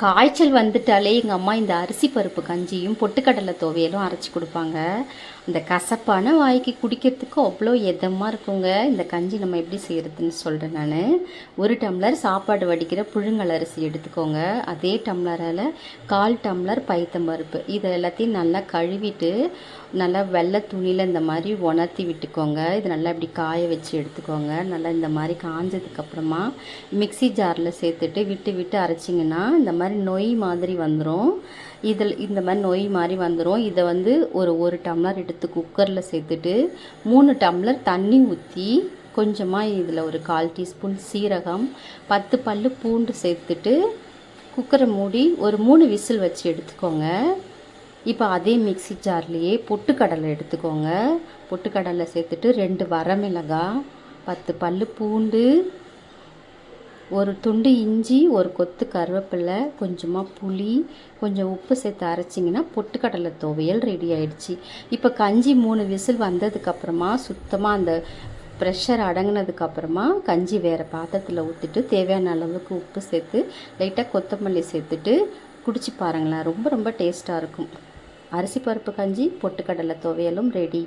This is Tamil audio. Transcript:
காய்ச்சல் வந்துட்டாலே எங்கள் அம்மா இந்த அரிசி பருப்பு கஞ்சியும் பொட்டுக்கடலை துவையலும் அரைச்சி கொடுப்பாங்க. இந்த கசப்பான வாய்க்கு குடிக்கிறதுக்கு அவ்வளோ எதமாக இருக்குங்க. இந்த கஞ்சி நம்ம எப்படி செய்கிறதுன்னு சொல்கிறேன் நான். 1 டம்ளர் சாப்பாடு வடிக்கிற புழுங்கல் அரிசி எடுத்துக்கோங்க. அதே டம்ளரால் 1/4 டம்ளர் பைத்தம்பருப்பு. இதை எல்லாத்தையும் நல்லா கழுவிட்டு நல்லா வெள்ளை துணியில் இந்த மாதிரி உணர்த்தி விட்டுக்கோங்க. இது நல்லா இப்படி காய வச்சு எடுத்துக்கோங்க. நல்லா இந்த மாதிரி காஞ்சதுக்கப்புறமா மிக்சி ஜாரில் சேர்த்துட்டு விட்டு விட்டு அரைச்சிங்கன்னா இந்த மாதிரி நொய் மாதிரி வந்துடும். இந்த மாதிரி நொய் மாதிரி வந்துடும். இதை வந்து ஒரு டம்ளர் எடுத்து குக்கரில் சேர்த்துட்டு 3 டம்ளர் தண்ணி ஊற்றி கொஞ்சமாக இதில் ஒரு 1/4 டீஸ்பூன் சீரகம் 10 பல்லு பூண்டு சேர்த்துட்டு குக்கரை மூடி ஒரு 3 விசில் வச்சு எடுத்துக்கோங்க. இப்போ அதே மிக்சி ஜார்லேயே பொட்டுக்கடலை எடுத்துக்கோங்க. பொட்டுக்கடலை சேர்த்துட்டு 2 வரமிளகாய் 10 பல்லு பூண்டு ஒரு துண்டு இஞ்சி ஒரு கொத்து கருவேப்பிலை கொஞ்சமாக புளி கொஞ்சம் உப்பு சேர்த்து அரைச்சிங்கன்னா பொட்டுக்கடலை துவையல் ரெடி ஆயிடுச்சு. இப்போ கஞ்சி 3 விசில் வந்ததுக்கப்புறமா சுத்தமாக அந்த ப்ரெஷர் அடங்கினதுக்கப்புறமா கஞ்சி வேறு பாத்திரத்தில் ஊற்றிட்டு தேவையான அளவுக்கு உப்பு சேர்த்து லைட்டாக கொத்தமல்லி சேர்த்துட்டு குடிச்சு பாருங்களேன். ரொம்ப ரொம்ப டேஸ்ட்டாக இருக்கும். அரிசி பருப்பு கஞ்சி பொட்டுக்கடலை துவையலும் ரெடி.